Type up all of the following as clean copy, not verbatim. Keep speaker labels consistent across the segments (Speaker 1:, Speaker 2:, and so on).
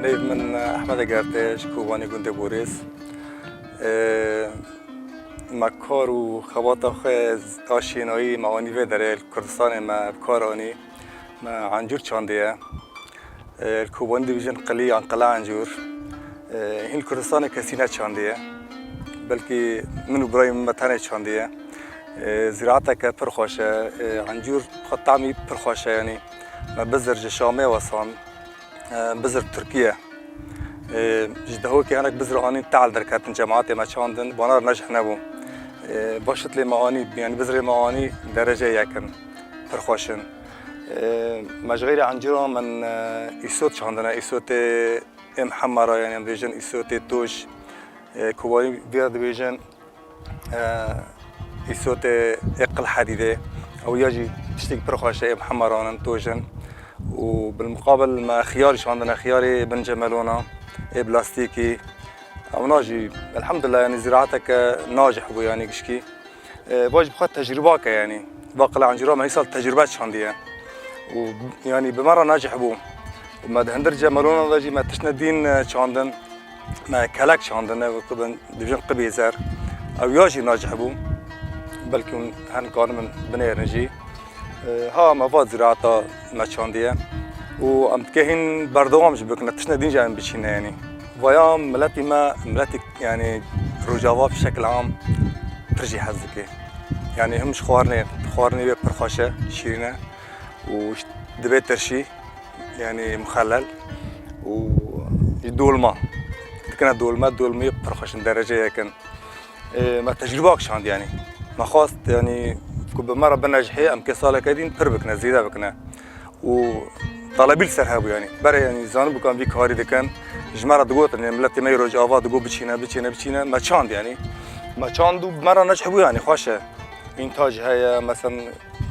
Speaker 1: نيف من أحمد قرتيش كوباني قندي بوريس مكار و خواطة خيز آشینایی موانی و در کردستان ما بکارانی ما عنجور چاندیه الكوباني دیویژن قلی عن قلعه عنجور این کردستان کسی نه چاندیه بلکه منو برای متنه چاندیه زراعته که پرخوشه عنجور خطامی پرخوشه یعنی ما بذر جشامه وصان بذر تركيا جده که هناك بذر آنی تعال درکت جماعت ما چاندن بانار نجح نبو باشت لی معانی یعنی بذر معانی درجه یکن پرخوشن مجغیر عنجرا من ایسوت چاندنه ایسوت ام حمرا یعنی ام دیجن ایسوت توش کوبانی بیاد دیجن ایسوت اقل حدیده او یاجی تشتیک پرخوشه ام حمرانن توجن وبالمقابل ما خياري عندنا خياري بنجملونا بلاستيكي او ناجي الحمد لله يعني زراعتك ناجح بو يعني كشكي باجي بخاطر تجرباك يعني باقي عنجرا ما يصل تجربات عندي ويعني بمره ناجح بو وما هندر جملونا داجي ما تشندين عندن ما كلاك عندنا وقبل ديفيجن قبيزر او ياجي ناجح بو بلكي هن كان من بني نجي ها مواد زراعة ما چاندیه و ام تكهين بردوامش بكنا تشندين جاين بچينه يعني ويام ملتي ما ملتي يعني رجاوا بشكل عام ترجي حزكي يعني همش خوارني برخاشه شيرينه و دبيت ترشي يعني مخلل و دولما كنا دولمي برخاش درجه لكن ما تجرباكش عندي يعني ما خاص يعني بمرة بنجحي ام كسالة كدين بربكنا زيادة بكنا وطلبي السرهاب يعني برا يعني زانو بكان في كاري دكان جمرة دقوت يعني ملتي ما يروج آوا دقو بتشينا ما چاند يعني ما چاندو بمرة نجحبو يعني خوشه إنتاج هيا مثلا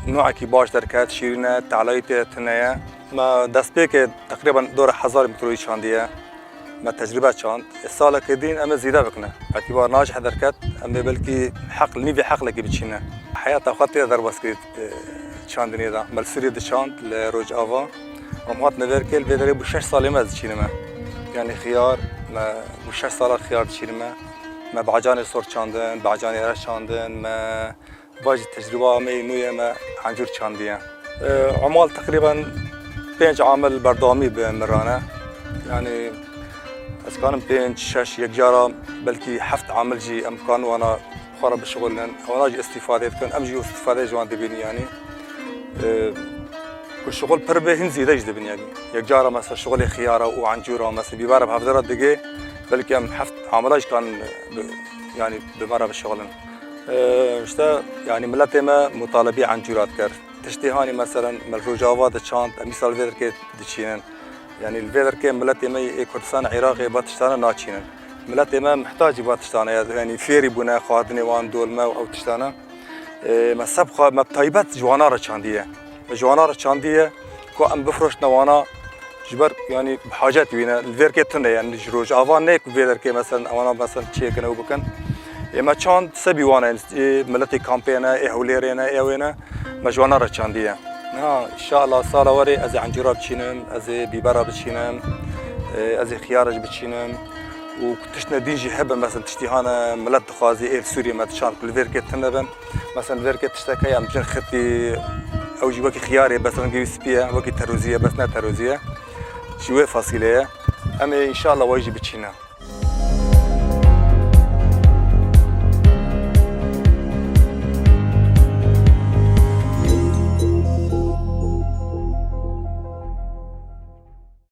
Speaker 1: نوع كي باش دركات شيرينة تعليت تنايا ما دست بيك تقريبا دور 1000 متر چانديه ما تجربة چاند السالة كدين اما زيادة بكنا باعتبار ناجح دركات اما بلكي حق نيفي حق لكي بتشينا حياتها خاطئة در بسكت چاندني دا بل سوري د چاند لروج آوا ومهات نفركل بدري بو 6 سال ما چينما يعني خيار ما بو 6 سال خيار چينما ما بعجاني صور چاندن بعجاني را چاندن ما باجي تجربة مي نويا ما عنجور چانديا عمال تقريبا 5 عامل بردامي بمرانه يعني از كانم 5 6 یک جارا بلكي 7 عامل جي امكان وانا خرب بشغلن وانا جي استفاده كان امجي استفاده جوان دبيني يعني كل شغل بربه هنزي دج دبيني يعني یک جارا مثلا شغل خياره وعنجوره مثلا بيبارب هفدره دقي بلكي ام حفت عاملاج كان يعني بمره بشغلن اشتا يعني ملتي ما مطالبي عنجورات كر تشتهاني مثلا مالروجاوات تشانت مثال فيدر كي دشينن يعني الفيدر كي ملتي ما كردستان عراقي باتشتانا ناتشينن ملتي ما محتاج باتشتانا يعني فيري بنا خادني وان دول ما او تشتانا ما سبخه ما بطيبات جواناره چانديه جواناره چانديه كو ام بفروش نوانا جبر يعني بحاجات بينا الفيركي تنه يعني جروج اوان نيك فيدر كي مثلا اوانا مثلا تشي كانوا بكن ما چاند سبي وانا ملتي كامبينا هوليرينا وينا ما جواناره چانديه ان شاء الله صار وري از عنجره بچينم از بيبره بچينم از خيارج بچينم وكتشنا دينجي حبا مثلا تشتيهانا ملت خازي سوريا ما تشان كل فيركت تنبن مثلا فيركت تشتكي ام بجن خطي او جي وكي خياري مثلا جي سبيا وكي تروزيه بس نا تروزيه شويه فاصيليه اما ان شاء الله واجي بتشينا